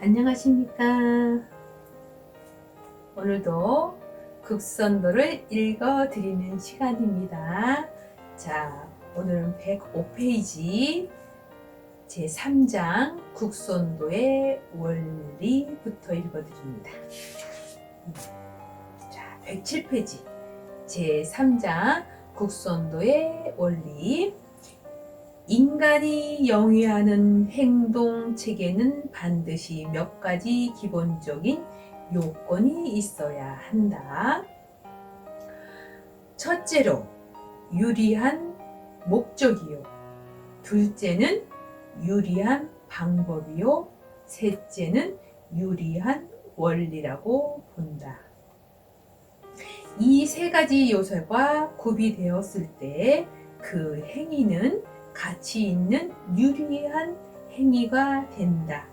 안녕하십니까. 오늘도 극선도를 읽어드리는 시간입니다. 자, 오늘은 105페이지 제3장 국선도의 원리부터 읽어드립니다. 자, 107페이지 제3장 국선도의 원리. 인간이 영위하는 행동체계는 반드시 몇 가지 기본적인 요건이 있어야 한다. 첫째로 유리한 목적이요. 둘째는 유리한 방법이요. 셋째는 유리한 원리라고 본다. 이 세 가지 요소가 구비되었을 때 그 행위는 가치 있는 유리한 행위가 된다.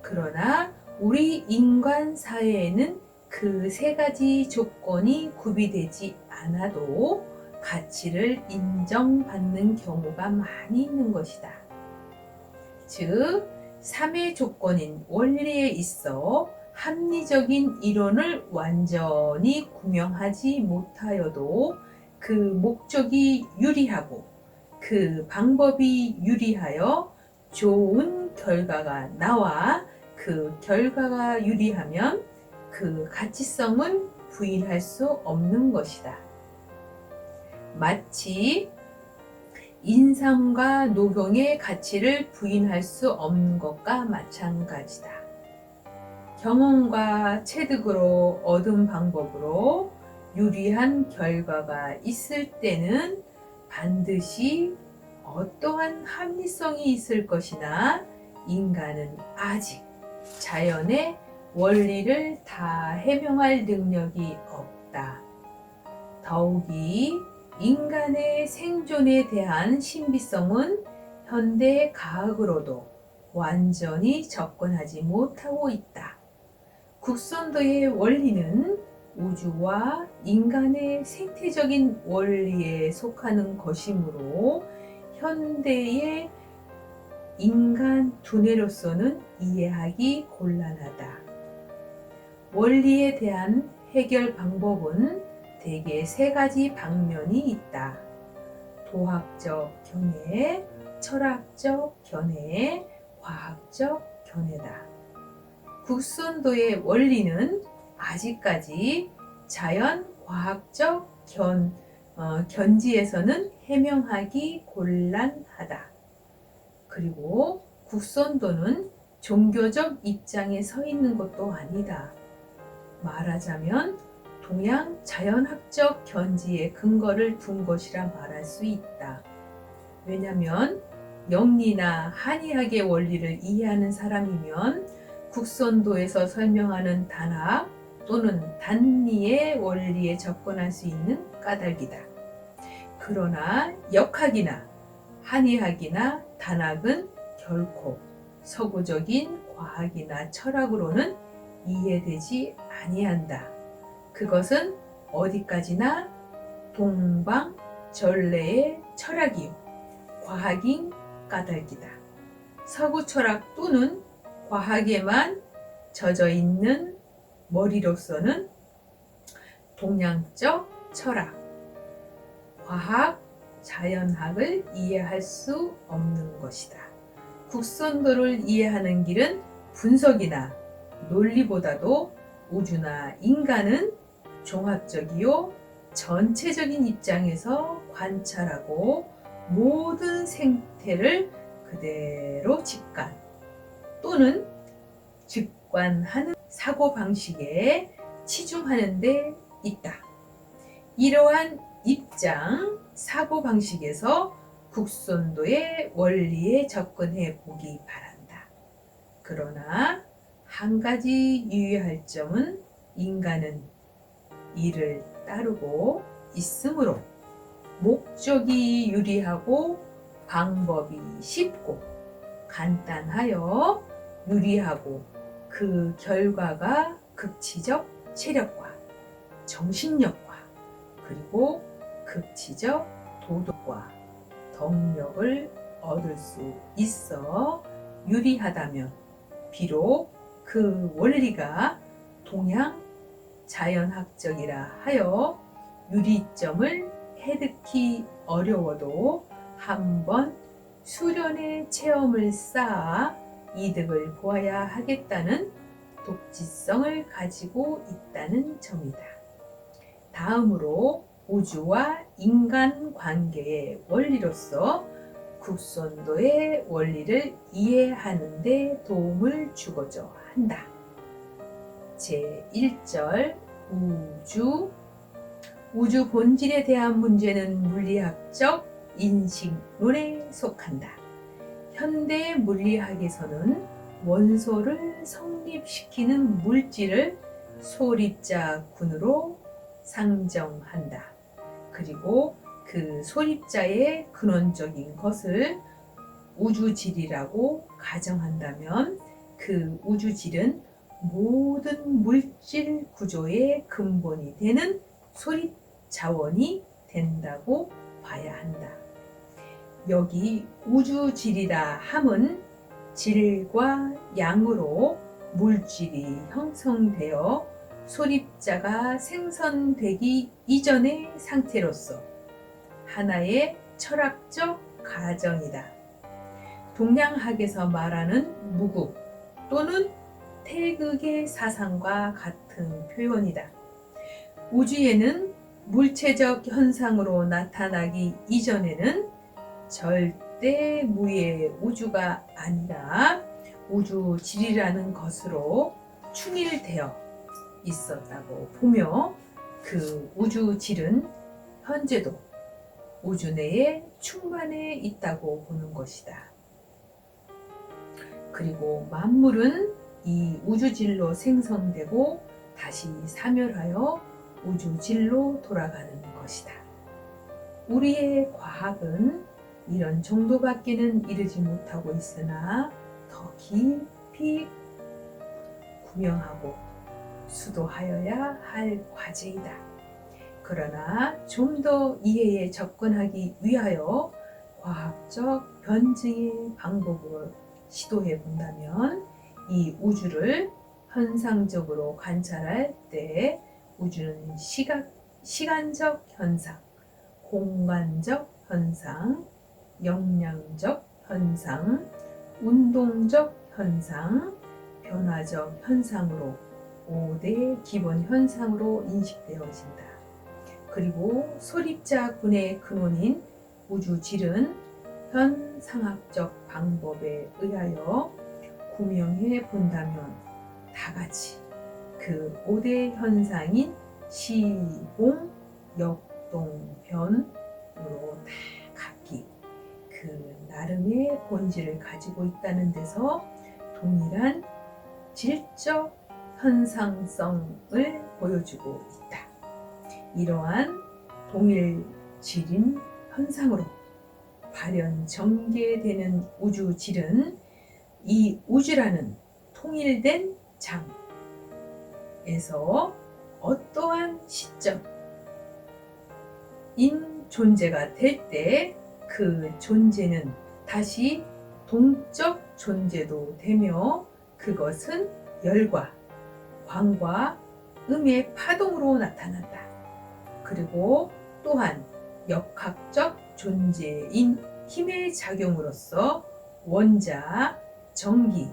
그러나 우리 인간 사회에는 그 세 가지 조건이 구비되지 않아도 가치를 인정받는 경우가 많이 있는 것이다. 즉, 3의 조건인 원리에 있어 합리적인 이론을 완전히 구명하지 못하여도 그 목적이 유리하고 그 방법이 유리하여 좋은 결과가 나와 그 결과가 유리하면 그 가치성은 부인할 수 없는 것이다. 마치 인삼과 녹용의 가치를 부인할 수 없는 것과 마찬가지다. 경험과 체득으로 얻은 방법으로 유리한 결과가 있을 때는 반드시 어떠한 합리성이 있을 것이나 인간은 아직 자연의 원리를 다 해명할 능력이 없다. 더욱이 인간의 생존에 대한 신비성은 현대 과학으로도 완전히 접근하지 못하고 있다. 국선도의 원리는 우주와 인간의 생태적인 원리에 속하는 것이므로 현대의 인간 두뇌로서는 이해하기 곤란하다. 원리에 대한 해결 방법은 대개 세 가지 방면이 있다. 도학적 견해, 철학적 견해, 과학적 견해다. 국선도의 원리는 아직까지 자연 과학적 견지에서는 해명하기 곤란하다. 그리고 국선도는 종교적 입장에 서 있는 것도 아니다. 말하자면 동양 자연학적 견지에 근거를 둔 것이라 말할 수 있다. 왜냐하면 영리나 한의학의 원리를 이해하는 사람이면 국선도에서 설명하는 단학 또는 단리의 원리에 접근할 수 있는 까닭이다. 그러나 역학이나 한의학이나 단학은 결코 서구적인 과학이나 철학으로는 이해되지 아니한다. 그것은 어디까지나 동방 전래의 철학이요 과학인 까닭이다. 서구 철학 또는 과학에만 젖어 있는 머리로서는 동양적 철학, 과학, 자연학을 이해할 수 없는 것이다. 국선도를 이해하는 길은 분석이나 논리보다도 우주나 인간은 종합적이요 전체적인 입장에서 관찰하고 모든 생태를 그대로 직관 또는 직관하는 사고방식에 치중하는 데 있다. 이러한 입장, 사고방식에서 국선도의 원리에 접근해 보기 바란다. 그러나 한 가지 유의할 점은 인간은 이를 따르고 있으므로 목적이 유리하고 방법이 쉽고 간단하여 유리하고 그 결과가 극치적 체력과 정신력과 그리고 극치적 도덕과 덕력을 얻을 수 있어 유리하다면 비록 그 원리가 동양 자연학적이라 하여 유리점을 해득히 어려워도 한번 수련의 체험을 쌓아 이득을 보아야 하겠다는 독지성을 가지고 있다는 점이다. 다음으로 우주와 인간 관계의 원리로서 국선도의 원리를 이해하는 데 도움을 주고자 한다. 제1절 우주 본질에 대한 문제는 물리학적 인식론에 속한다. 현대 물리학에서는 원소를 성립시키는 물질을 소립자군으로 상정한다. 그리고 그 소립자의 근원적인 것을 우주질이라고 가정한다면 그 우주질은 모든 물질 구조의 근본이 되는 소립 자원이 된다고 봐야 한다. 여기 우주질이라 함은 질과 양으로 물질이 형성되어 소립자가 생성되기 이전의 상태로서 하나의 철학적 가정이다. 동양학에서 말하는 무국 또는 태극의 사상과 같은 표현이다. 우주에는 물체적 현상으로 나타나기 이전에는 절대 무의 우주가 아니라 우주질이라는 것으로 충일되어 있었다고 보며 그 우주질은 현재도 우주 내에 충만해 있다고 보는 것이다. 그리고 만물은 이 우주질로 생성되고 다시 사멸하여 우주질로 돌아가는 것이다. 우리의 과학은 이런 정도밖에는 이르지 못하고 있으나 더 깊이 구명하고 수도하여야 할 과제이다. 그러나 좀 더 이해에 접근하기 위하여 과학적 변증의 방법을 시도해 본다면 이 우주를 현상적으로 관찰할 때 우주는 시간적 현상, 공간적 현상, 영양적 현상, 운동적 현상, 변화적 현상으로 5대 기본 현상으로 인식되어진다. 그리고 소립자군의 근원인 우주질은 현상학적 방법에 의하여 구명해 본다면 다같이 그 5대 현상인 시공, 역동, 변으로 다 각기 그 나름의 본질을 가지고 있다는 데서 동일한 질적 현상성을 보여주고 있다. 이러한 동일질인 현상으로 발현 전개되는 우주질은 이 우주라는 통일된 장에서 어떠한 시점인 존재가 될 때 그 존재는 다시 동적 존재도 되며 그것은 열과 광과 음의 파동으로 나타난다. 그리고 또한 역학적 존재인 힘의 작용으로서 원자, 전기,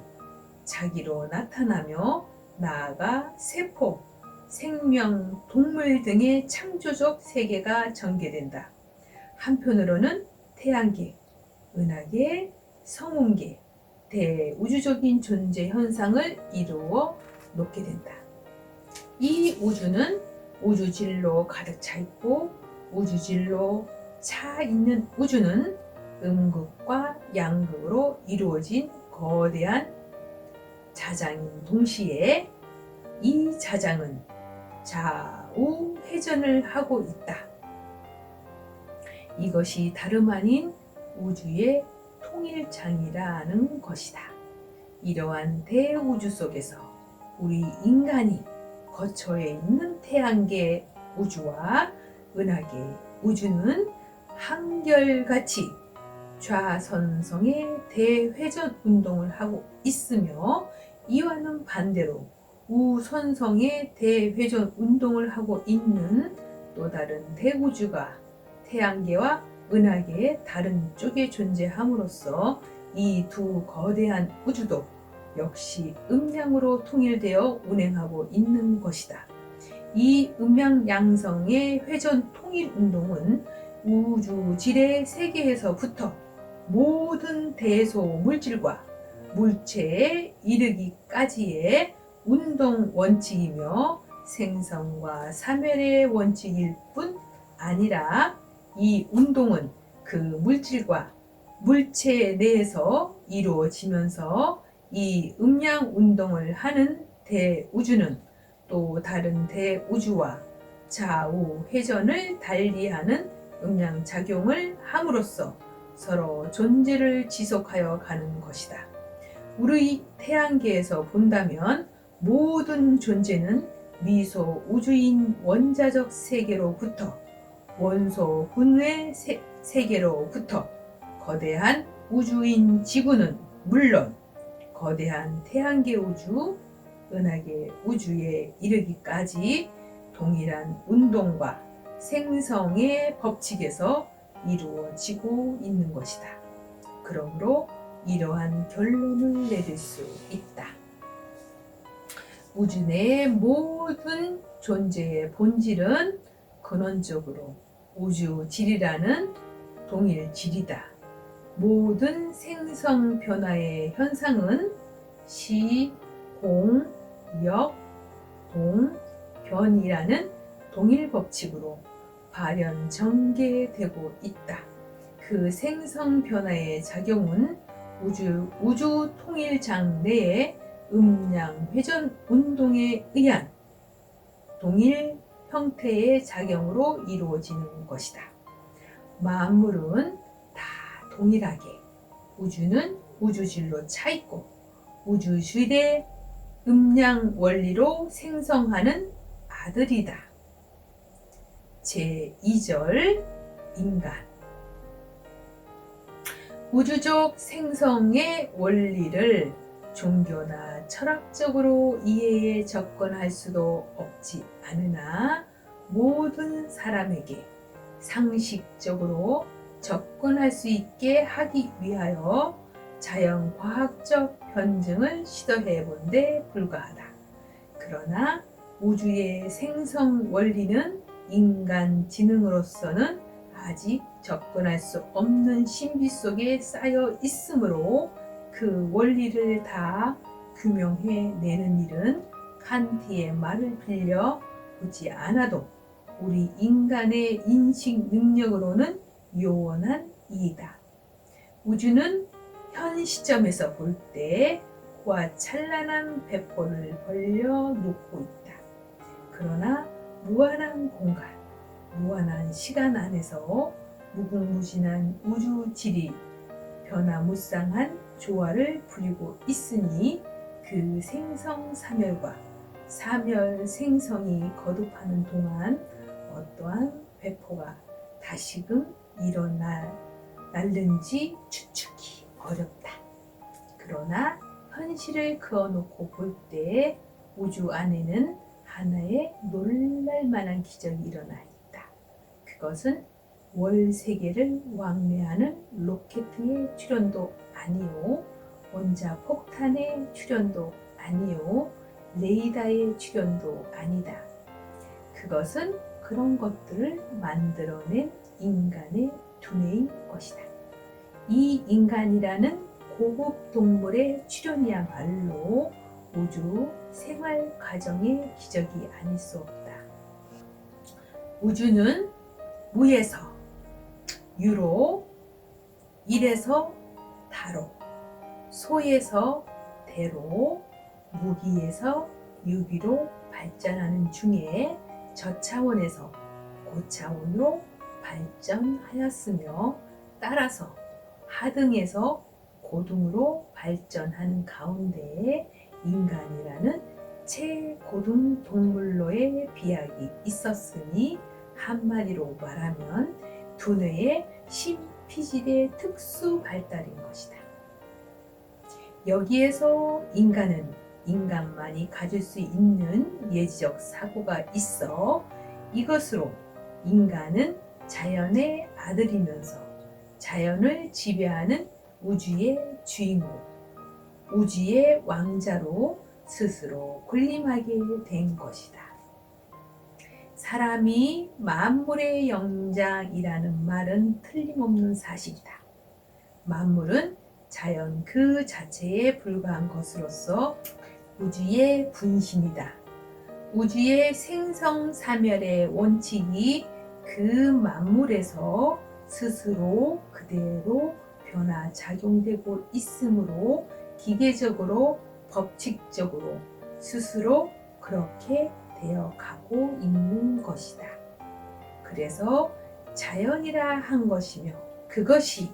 자기로 나타나며 나아가 세포, 생명, 동물 등의 창조적 세계가 전개된다. 한편으로는 태양계, 은하계, 성운계, 대우주적인 존재 현상을 이루어 놓게 된다. 이 우주는 우주질로 가득 차 있고 우주질로 차 있는 우주는 음극과 양극으로 이루어진 거대한 자장인 동시에 이 자장은 좌우 회전을 하고 있다. 이것이 다름 아닌 우주의 통일장이라는 것이다. 이러한 대우주 속에서 우리 인간이 거처에 있는 태양계 우주와 은하계 우주는 한결같이 좌선성의 대회전 운동을 하고 있으며 이와는 반대로 우선성의 대회전 운동을 하고 있는 또 다른 대우주가 태양계와 은하계의 다른 쪽에 존재함으로써 이 두 거대한 우주도 역시 음양으로 통일되어 운행하고 있는 것이다. 이 음양양성의 회전 통일 운동은 우주질의 세계에서부터 모든 대소 물질과 물체에 이르기까지의 운동 원칙이며 생성과 사멸의 원칙일 뿐 아니라 이 운동은 그 물질과 물체 내에서 이루어지면서 이 음양 운동을 하는 대우주는 또 다른 대우주와 좌우 회전을 달리하는 음양작용을 함으로써 서로 존재를 지속하여 가는 것이다. 우리 태양계에서 본다면 모든 존재는 미소 우주인 원자적 세계로부터 원소 분의 세계로부터 거대한 우주인 지구는 물론 거대한 태양계 우주, 은하계 우주에 이르기까지 동일한 운동과 생성의 법칙에서 이루어지고 있는 것이다. 그러므로 이러한 결론을 내릴 수 있다. 우주 내의 모든 존재의 본질은 근원적으로 우주질이라는 동일질이다. 모든 생성 변화의 현상은 시, 공, 역, 동, 변이라는 동일 법칙으로 발현 전개되고 있다. 그 생성 변화의 작용은 우주 통일장 내의 음양 회전 운동에 의한 동일 형태의 작용으로 이루어지는 것이다. 만물은 다 동일하게 우주는 우주질로 차있고 우주질의 음양 원리로 생성하는 아들이다. 제2절 인간 우주적 생성의 원리를 종교나 철학적으로 이해에 접근할 수도 없지 않으나 모든 사람에게 상식적으로 접근할 수 있게 하기 위하여 자연과학적 변증을 시도해 본 데 불과하다. 그러나 우주의 생성 원리는 인간 지능으로서는 아직 접근할 수 없는 신비 속에 쌓여 있으므로 그 원리를 다 규명해 내는 일은 칸트의 말을 빌려 보지 않아도 우리 인간의 인식 능력으로는 요원한 이이다. 우주는 현 시점에서 볼 때 그와 찬란한 배포를 벌려 놓고 있다. 그러나 무한한 공간, 무한한 시간 안에서 무궁무진한 우주질이 변화무쌍한 조화를 부리고 있으니 그 생성 사멸과 사멸 생성이 거듭하는 동안 어떠한 배포가 다시금 일어날는지 추측이 어렵다. 그러나 현실을 그어놓고 볼 때 우주 안에는 하나의 놀랄만한 기적이 일어나 있다. 그것은 월 세계를 왕래하는 로켓의 출현도 아니요, 원자 폭탄의 출현도 아니요, 레이더의 출현도 아니다. 그것은 그런 것들을 만들어낸 인간의 두뇌인 것이다. 이 인간이라는 고급 동물의 출현이야말로 우주 생활 과정의 기적이 아닐 수 없다. 우주는 무에서 유로, 일에서 다로, 소에서 대로, 무기에서 유기로 발전하는 중에 저차원에서 고차원으로 발전하였으며 따라서 하등에서 고등으로 발전하는 가운데 인간이라는 최고등 동물로의 비약이 있었으니 한마디로 말하면 두뇌의 심피질의 특수 발달인 것이다. 여기에서 인간은 인간만이 가질 수 있는 예지적 사고가 있어 이것으로 인간은 자연의 아들이면서 자연을 지배하는 우주의 주인공, 우주의 왕자로 스스로 군림하게 된 것이다. 사람이 만물의 영장이라는 말은 틀림없는 사실이다. 만물은 자연 그 자체에 불과한 것으로서 우주의 분신이다. 우주의 생성사멸의 원칙이 그 만물에서 스스로 그대로 변화작용되고 있으므로 기계적으로 법칙적으로 스스로 그렇게 되어가고 있는 것이다. 그래서 자연이라 한 것이며 그것이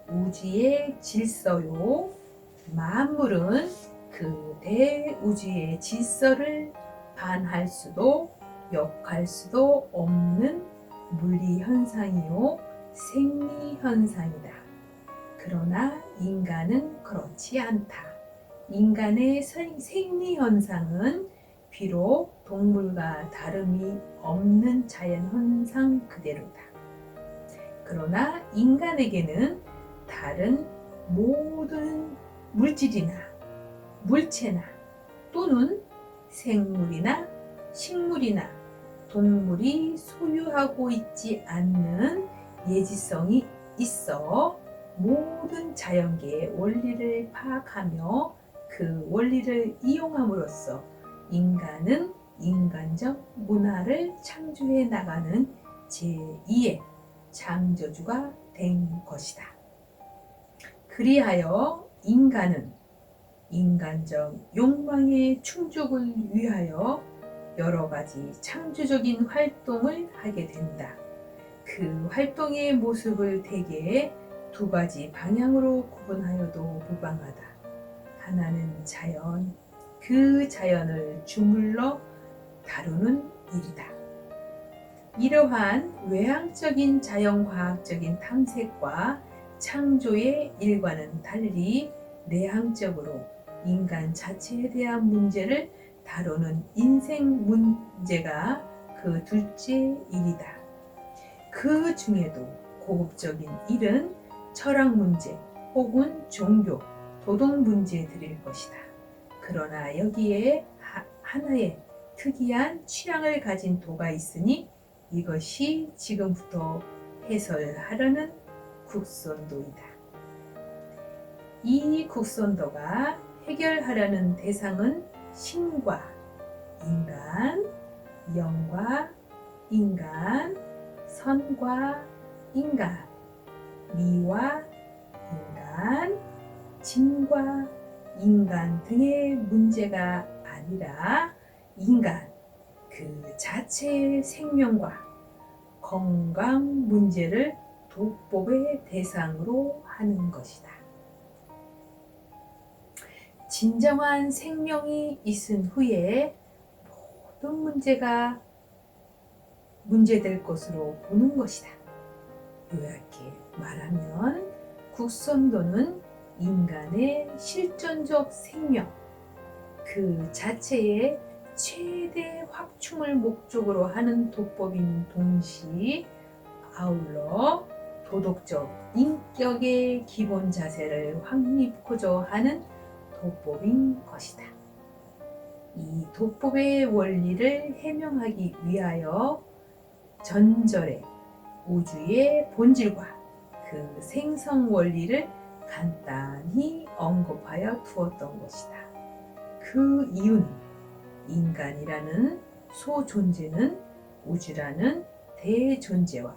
우주의 질서요. 만물은 그 대우주의 질서를 반할 수도 역할 수도 없는 물리현상이요. 생리현상이다. 그러나 인간은 그렇지 않다. 인간의 생리현상은 비록 동물과 다름이 없는 자연현상 그대로다. 그러나 인간에게는 다른 모든 물질이나 물체나 또는 생물이나 식물이나 동물이 소유하고 있지 않는 예지성이 있어 모든 자연계의 원리를 파악하며 그 원리를 이용함으로써 인간은 인간적 문화를 창조해 나가는 제2의 창조주가 된 것이다. 그리하여 인간은 인간적 욕망의 충족을 위하여 여러 가지 창조적인 활동을 하게 된다. 그 활동의 모습을 대개 두 가지 방향으로 구분하여도 무방하다. 하나는 자연, 그 자연을 주물러 다루는 일이다. 이러한 외향적인 자연과학적인 탐색과 창조의 일과는 달리 내향적으로 인간 자체에 대한 문제를 다루는 인생 문제가 그 둘째 일이다. 그 중에도 고급적인 일은 철학 문제 혹은 종교, 도덕 문제들일 것이다. 그러나 여기에 하나의 특이한 취향을 가진 도가 있으니 이것이 지금부터 해설하려는 국선도이다. 이 국선도가 해결하려는 대상은 신과 인간, 영과 인간, 선과 인간, 미와 인간, 진과 인간 등의 문제가 아니라 인간 그 자체의 생명과 건강 문제를 도법의 대상으로 하는 것이다. 진정한 생명이 있은 후에 모든 문제가 문제될 것으로 보는 것이다. 요약해 말하면 국선도는 인간의 실존적 생명 그 자체의 최대 확충을 목적으로 하는 도법인 동시에 아울러 도덕적 인격의 기본 자세를 확립하고자 하는 도법인 것이다. 이 도법의 원리를 해명하기 위하여 전절에 우주의 본질과 그 생성 원리를 간단히 언급하여 두었던 것이다. 그 이유는 인간이라는 소존재는 우주라는 대존재와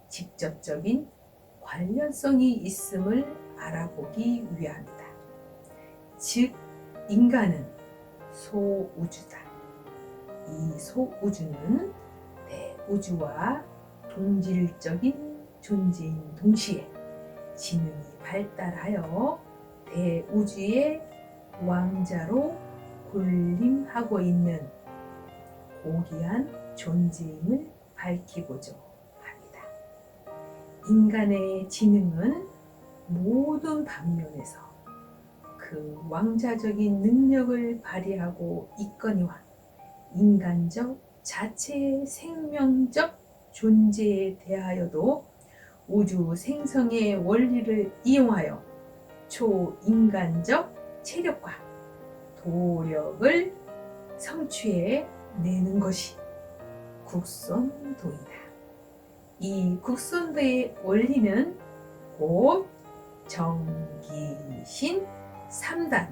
직접적인 관련성이 있음을 알아보기 위함이다. 즉 인간은 소우주다. 이 소우주는 대우주와 동질적인 존재인 동시에 지능이 발달하여 대우주의 왕자로 군림하고 있는 고귀한 존재임을 밝히고자 합니다. 인간의 지능은 모든 방면에서 그 왕자적인 능력을 발휘하고 있거니와 인간적 자체의 생명적 존재에 대하여도 우주 생성의 원리를 이용하여 초인간적 체력과 도력을 성취해 내는 것이 국선도이다. 이 국선도의 원리는 곧 정기신 3단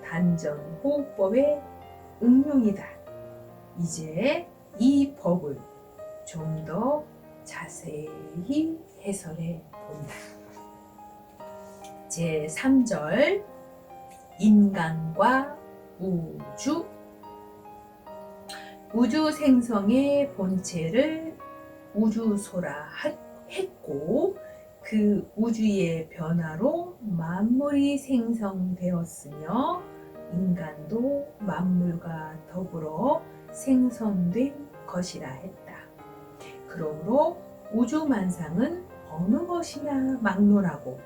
단전호흡법의 응용이다. 이제 이 법을 좀 더 자세히 해설해 본다. 제3절 인간과 우주. 우주 생성의 본체를 우주소라 했고 그 우주의 변화로 만물이 생성되었으며 인간도 만물과 더불어 생성된 것이라 했다. 그러므로 우주만상은 어느 것이나 막론하고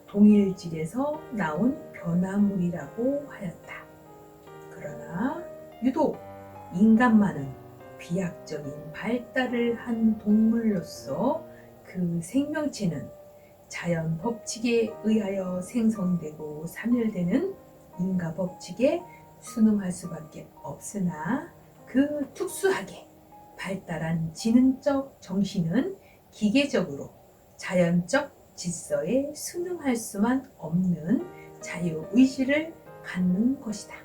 동일질에서 나온 변화물이라고 하였다. 그러나 유독 인간만은 비약적인 발달을 한 동물로서 그 생명체는 자연 법칙에 의하여 생성되고 사멸되는 인과 법칙에 순응할 수밖에 없으나 그 특수하게 발달한 지능적 정신은 기계적으로 자연적 질서에 순응할 수만 없는 자유의지를 갖는 것이다.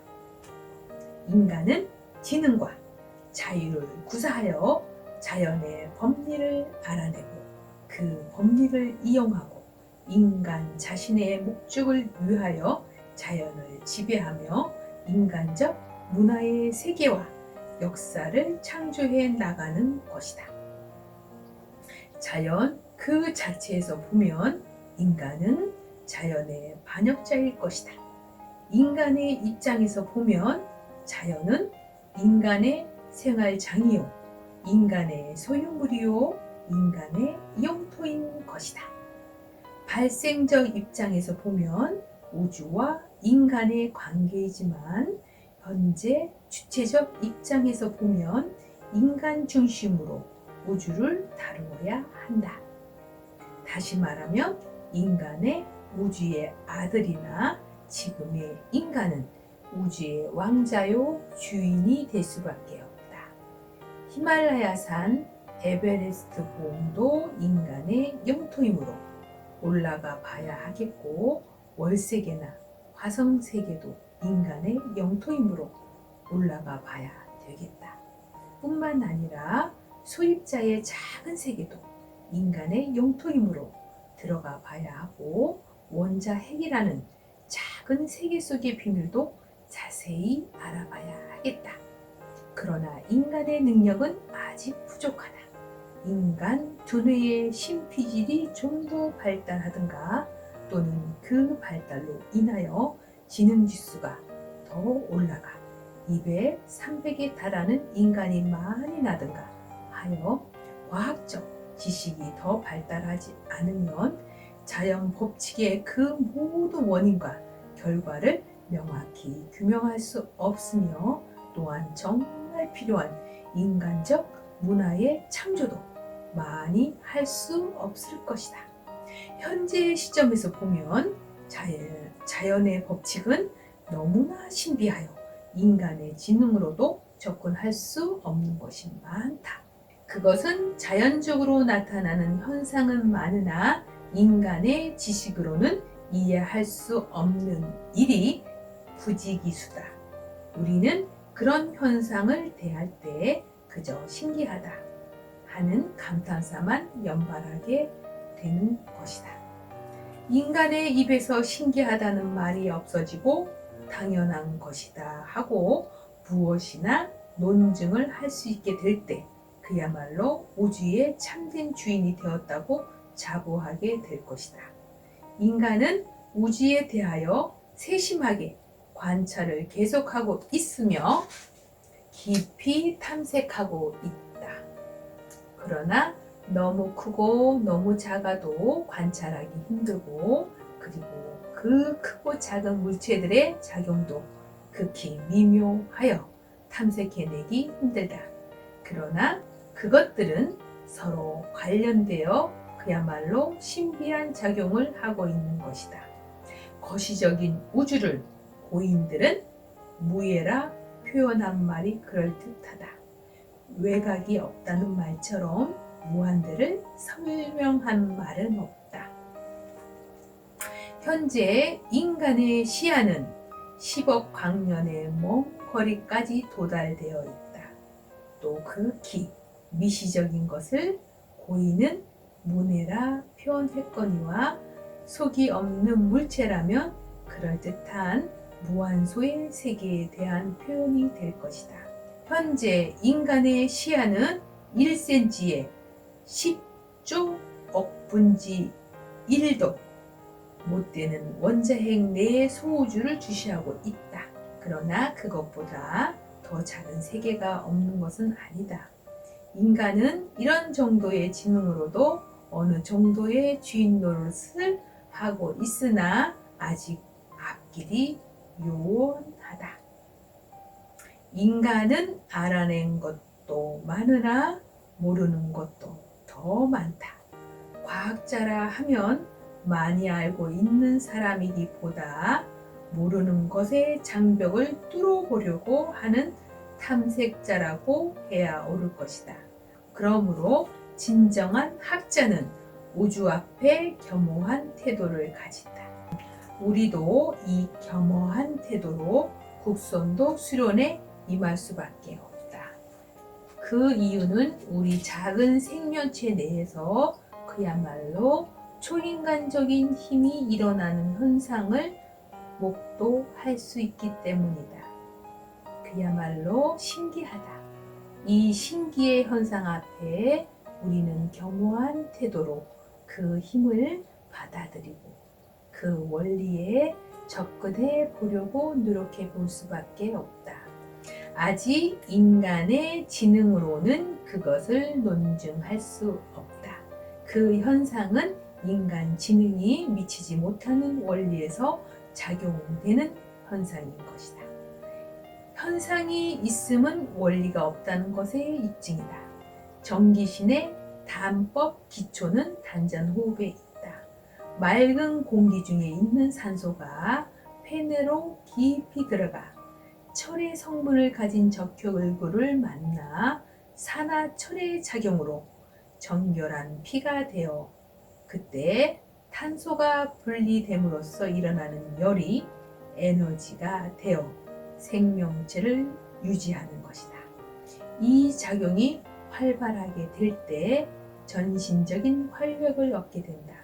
인간은 지능과 자유를 구사하여 자연의 법리를 알아내고 그 법리를 이용하고 인간 자신의 목적을 위하여 자연을 지배하며 인간적 문화의 세계와 역사를 창조해 나가는 것이다. 자연 그 자체에서 보면 인간은 자연의 반역자일 것이다. 인간의 입장에서 보면 자연은 인간의 생활장이요, 인간의 소유물이요, 인간의 영토인 것이다. 발생적 입장에서 보면 우주와 인간의 관계이지만 현재 주체적 입장에서 보면 인간 중심으로 우주를 다루어야 한다. 다시 말하면 인간의 우주의 아들이나 지금의 인간은 우주의 왕자요 주인이 될 수밖에 없다. 히말라야산 에베레스트 봉도 인간의 영토이므로 올라가 봐야 하겠고 월세계나 화성세계도 인간의 영토이므로 올라가 봐야 되겠다. 뿐만 아니라 수입자의 작은 세계도 인간의 영토이므로 들어가 봐야 하고 원자 핵이라는 작은 세계 속의 비밀도 자세히 알아봐야 하겠다. 그러나 인간의 능력은 아직 부족하다. 인간 두뇌의 신피질이 좀 더 발달하든가 또는 그 발달로 인하여 지능지수가 더 올라가 200, 300에 달하는 인간이 많이 나든가 하여 과학적 지식이 더 발달하지 않으면 자연 법칙의 그 모든 원인과 결과를 명확히 규명할 수 없으며 또한 정말 필요한 인간적 문화의 창조도 많이 할 수 없을 것이다. 현재 시점에서 보면 자연의 법칙은 너무나 신비하여 인간의 지능으로도 접근할 수 없는 것이 많다. 그것은 자연적으로 나타나는 현상은 많으나 인간의 지식으로는 이해할 수 없는 일이 부지기수다. 우리는 그런 현상을 대할 때 그저 신기하다 하는 감탄사만 연발하게 되는 것이다. 인간의 입에서 신기하다는 말이 없어지고 당연한 것이다 하고 무엇이나 논증을 할 수 있게 될 때 그야말로 우주의 참된 주인이 되었다고 자부하게 될 것이다. 인간은 우주에 대하여 세심하게 관찰을 계속하고 있으며 깊이 탐색하고 있다. 그러나 너무 크고 너무 작아도 관찰하기 힘들고 그리고 그 크고 작은 물체들의 작용도 극히 미묘하여 탐색해내기 힘들다. 그러나 그것들은 서로 관련되어 그야말로 신비한 작용을 하고 있는 것이다. 거시적인 우주를 고인들은 무예라 표현한 말이 그럴듯하다. 외곽이 없다는 말처럼 무한대를 설명한 말은 없다. 현재 인간의 시야는 10억 광년의 먼 거리까지 도달되어 있다. 또 극히 미시적인 것을 고인은 문해라 표현했거니와 속이 없는 물체라면 그럴듯한 무한소의 세계에 대한 표현이 될 것이다. 현재 인간의 시야는 1cm에 10조 억분지 1도 못 되는 원자핵 내의 소우주를 주시하고 있다. 그러나 그것보다 더 작은 세계가 없는 것은 아니다. 인간은 이런 정도의 지능으로도 어느 정도의 주인 노릇을 하고 있으나 아직 앞길이 요원하다. 인간은 알아낸 것도 많으나 모르는 것도 더 많다. 과학자라 하면 많이 알고 있는 사람이기보다 모르는 것의 장벽을 뚫어보려고 하는 탐색자라고 해야 옳을 것이다. 그러므로 진정한 학자는 우주 앞에 겸허한 태도를 가진다. 우리도 이 겸허한 태도로 국선도 수련에 임할 수밖에 없다. 그 이유는 우리 작은 생명체 내에서 그야말로 초인간적인 힘이 일어나는 현상을 목도할 수 있기 때문이다. 그야말로 신기하다. 이 신기의 현상 앞에 우리는 겸허한 태도로 그 힘을 받아들이고 그 원리에 접근해 보려고 노력해 볼 수밖에 없다. 아직 인간의 지능으로는 그것을 논증할 수 없다. 그 현상은 인간 지능이 미치지 못하는 원리에서 작용되는 현상인 것이다. 현상이 있음은 원리가 없다는 것의 입증이다. 전기신의 단법 기초는 단전호흡에 있다. 맑은 공기 중에 있는 산소가 폐내로 깊이 들어가 철의 성분을 가진 적혈구를 만나 산화철의 작용으로 정결한 피가 되어 그때 탄소가 분리됨으로써 일어나는 열이 에너지가 되어 생명체를 유지하는 것이다. 이 작용이 활발하게 될 때 전신적인 활력을 얻게 된다.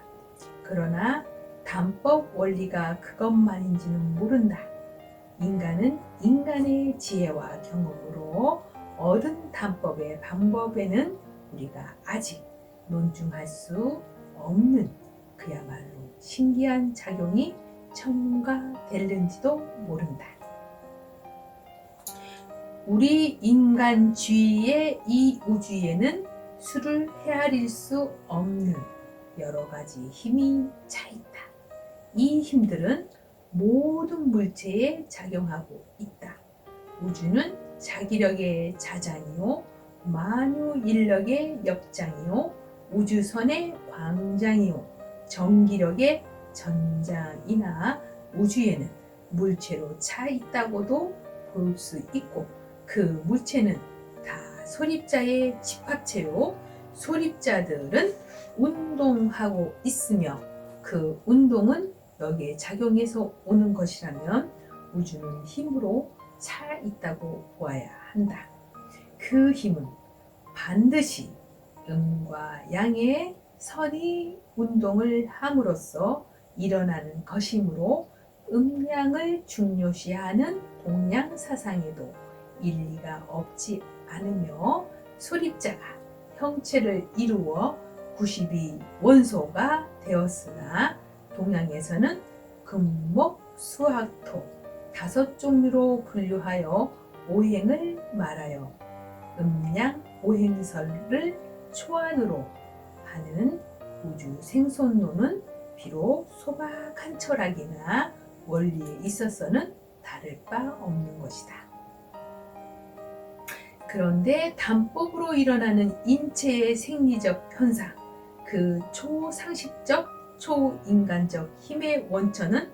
그러나 단법 원리가 그것만인지는 모른다. 인간은 인간의 지혜와 경험으로 얻은 단법의 방법에는 우리가 아직 논증할 수 없는 그야말로 신기한 작용이 첨가될는지도 모른다. 우리 인간주의의 이 우주에는 수를 헤아릴 수 없는 여러 가지 힘이 차 있다. 이 힘들은 모든 물체에 작용하고 있다. 우주는 자기력의 자장이요, 만유인력의 역장이요, 우주선의 광장이요, 전기력의 전장이나 우주에는 물체로 차 있다고도 볼 수 있고 그 물체는 다 소립자의 집합체요. 소립자들은 운동하고 있으며 그 운동은 여기에 작용해서 오는 것이라면 우주는 힘으로 차 있다고 보아야 한다. 그 힘은 반드시 음과 양의 선이 운동을 함으로써 일어나는 것이므로 음양을 중요시하는 동양 사상에도 일리가 없지 않으며 소립자가 형체를 이루어 92원소가 되었으나 동양에서는 금목, 수학토 5종류로 분류하여 오행을 말하여 음양 오행설을 초안으로 하는 우주 생존론은 비록 소박한 철학이나 원리에 있어서는 다를 바 없는 것이다. 그런데 단법으로 일어나는 인체의 생리적 현상, 그 초상식적, 초인간적 힘의 원천은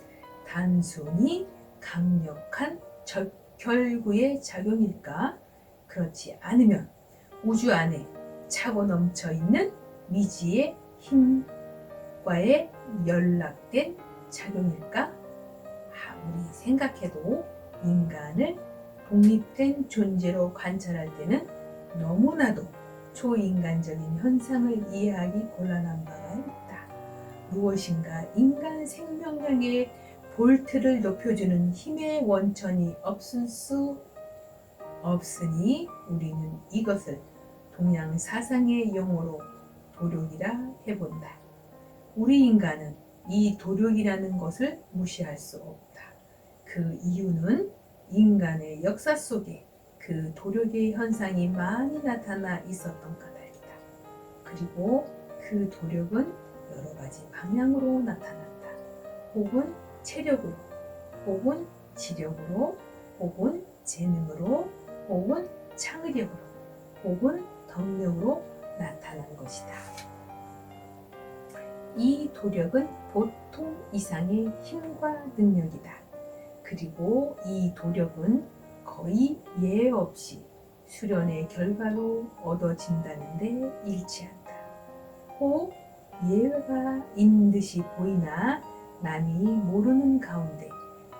단순히 강력한 결구의 작용일까? 그렇지 않으면 우주 안에 차고 넘쳐 있는 미지의 힘과의 연락된 작용일까? 아무리 생각해도 인간을 독립된 존재로 관찰할 때는 너무나도 초인간적인 현상을 이해하기 곤란한 바가 있다. 무엇인가 인간 생명력의 볼트를 높여주는 힘의 원천이 없을 수 없으니 우리는 이것을 동양 사상의 용어로 도력이라 해본다. 우리 인간은 이 도력이라는 것을 무시할 수 없다. 그 이유는 인간의 역사 속에 그 도력의 현상이 많이 나타나 있었던 까닭이다. 그리고 그 도력은 여러 가지 방향으로 나타났다. 혹은 체력으로, 혹은 지력으로, 혹은 재능으로, 혹은 창의력으로, 혹은 덕력으로 나타난 것이다. 이 도력은 보통 이상의 힘과 능력이다. 그리고 이 도력은 거의 예외 없이 수련의 결과로 얻어진다는 데 일치한다. 혹 예외가 있는 듯이 보이나 남이 모르는 가운데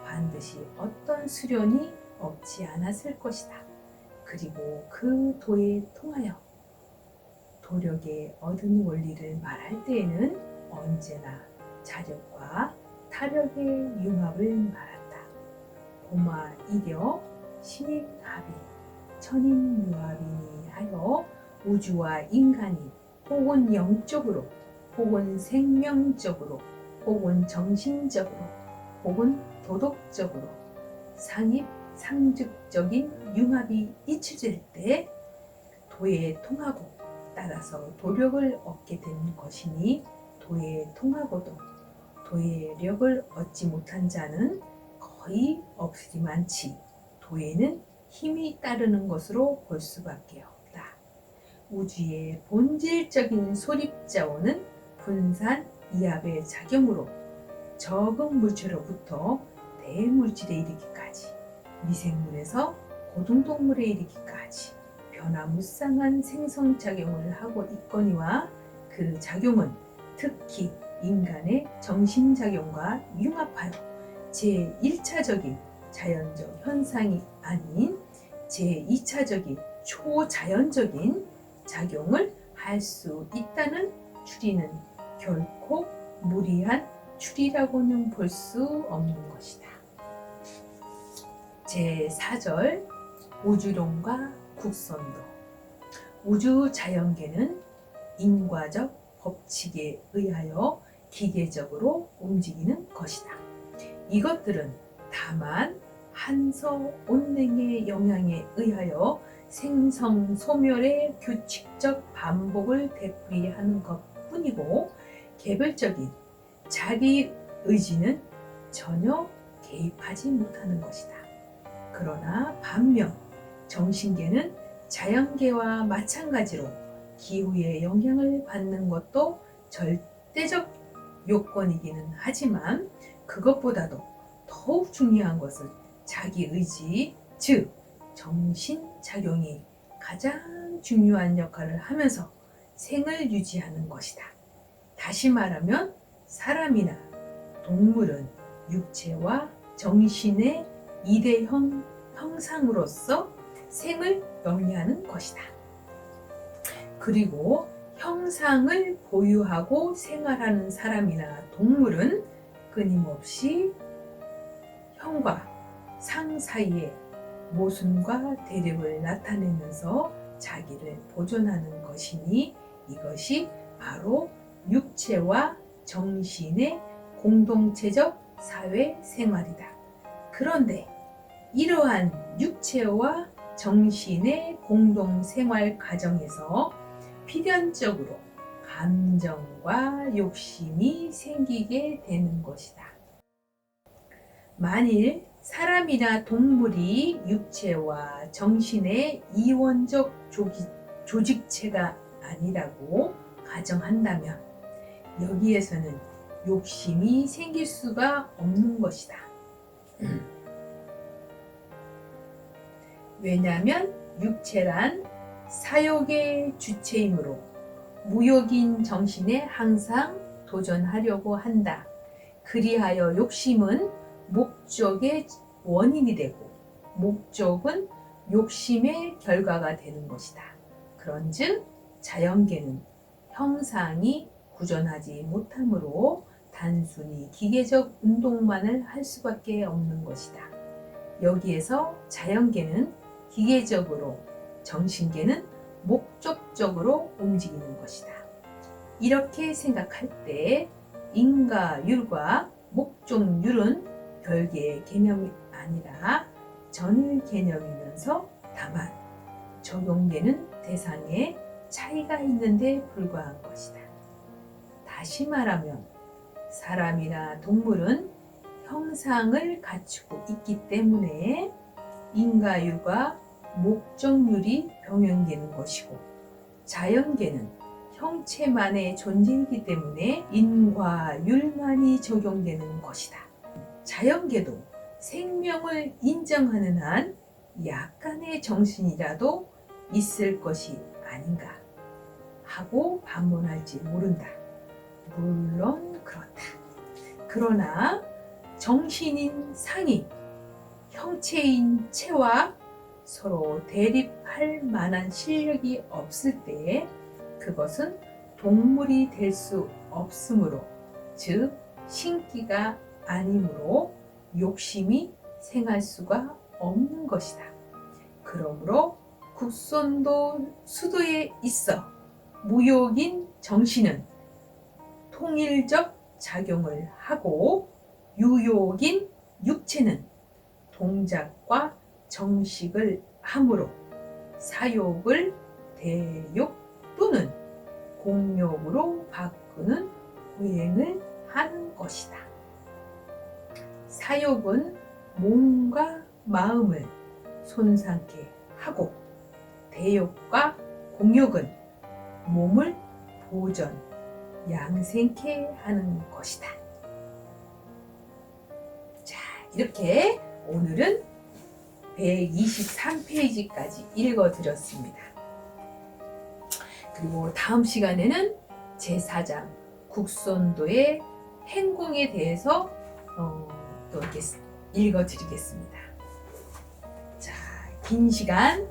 반드시 어떤 수련이 없지 않았을 것이다. 그리고 그 도에 통하여 도력의 얻은 원리를 말할 때에는 언제나 자력과 타력의 융합을 말한다. 고마 이려 신익합이 천인유합이니 하여 우주와 인간이 혹은 영적으로, 혹은 생명적으로, 혹은 정신적으로, 혹은 도덕적으로 상입상즉적인 융합이 이치될 때 도에 통하고 따라서 도력을 얻게 된 것이니 도에 통하고도 도의 력을 얻지 못한 자는 거의 없으리만치 도에는 힘이 따르는 것으로 볼 수밖에 없다. 우주의 본질적인 소립자원은 분산 이합의 작용으로 적은 물체로부터 대물질에 이르기까지, 미생물에서 고등동물에 이르기까지 변화무쌍한 생성작용을 하고 있거니와 그 작용은 특히 인간의 정신작용과 융합하여 제1차적인 자연적 현상이 아닌 제2차적인 초자연적인 작용을 할 수 있다는 추리는 결코 무리한 추리라고는 볼 수 없는 것이다. 제4절 우주론과 국선도. 우주 자연계는 인과적 법칙에 의하여 기계적으로 움직이는 것이다. 이것들은 다만 한서 온냉의 영향에 의하여 생성 소멸의 규칙적 반복을 되풀이하는 것뿐이고 개별적인 자기 의지는 전혀 개입하지 못하는 것이다. 그러나 반면 정신계는 자연계와 마찬가지로 기후의 영향을 받는 것도 절대적 요건이기는 하지만 그것보다도 더욱 중요한 것은 자기 의지, 즉 정신작용이 가장 중요한 역할을 하면서 생을 유지하는 것이다. 다시 말하면 사람이나 동물은 육체와 정신의 이대형 형상으로서 생을 영위하는 것이다. 그리고 형상을 보유하고 생활하는 사람이나 동물은 끊임없이 형과 상 사이에 모순과 대립을 나타내면서 자기를 보존하는 것이니 이것이 바로 육체와 정신의 공동체적 사회 생활이다. 그런데 이러한 육체와 정신의 공동 생활 과정에서 필연적으로 감정과 욕심이 생기게 되는 것이다. 만일 사람이나 동물이 육체와 정신의 이원적 조직체가 아니라고 가정한다면 여기에서는 욕심이 생길 수가 없는 것이다. 왜냐하면 육체란 사욕의 주체이므로 무욕인 정신에 항상 도전하려고 한다. 그리하여 욕심은 목적의 원인이 되고 목적은 욕심의 결과가 되는 것이다. 그런즉 자연계는 형상이 구전하지 못하므로 단순히 기계적 운동만을 할 수밖에 없는 것이다. 여기에서 자연계는 기계적으로, 정신계는 목적적으로 움직이는 것이다. 이렇게 생각할 때 인과율과 목적률은 별개의 개념이 아니라 전일 개념이면서 다만 적용되는 대상에 차이가 있는데 불과한 것이다. 다시 말하면 사람이나 동물은 형상을 갖추고 있기 때문에 인과율과 목적률이 병행되는 것이고 자연계는 형체만의 존재이기 때문에 인과율만이 적용되는 것이다. 자연계도 생명을 인정하는 한 약간의 정신이라도 있을 것이 아닌가 하고 반문할지 모른다. 물론 그렇다. 그러나 정신인 상이 형체인 체와 서로 대립할 만한 실력이 없을 때 그것은 동물이 될 수 없으므로, 즉 신기가 아니므로 욕심이 생할 수가 없는 것이다. 그러므로 국선도 수도에 있어 무욕인 정신은 통일적 작용을 하고 유욕인 육체는 동작과 정식을 하므로 사욕을 대욕 또는 공욕으로 바꾸는 후행을 하는 것이다. 사욕은 몸과 마음을 손상케 하고 대욕과 공욕은 몸을 보전, 양생케 하는 것이다. 자, 이렇게 오늘은 123페이지까지 읽어드렸습니다. 그리고 다음 시간에는 제4장 국선도의 행공에 대해서 또 이렇게 읽어드리겠습니다. 자, 긴 시간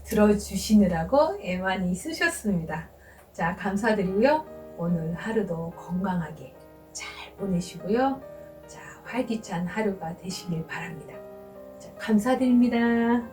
들어주시느라고 애 많이 쓰셨습니다. 자, 감사드리고요. 오늘 하루도 건강하게 잘 보내시고요. 자, 활기찬 하루가 되시길 바랍니다. 자, 감사드립니다.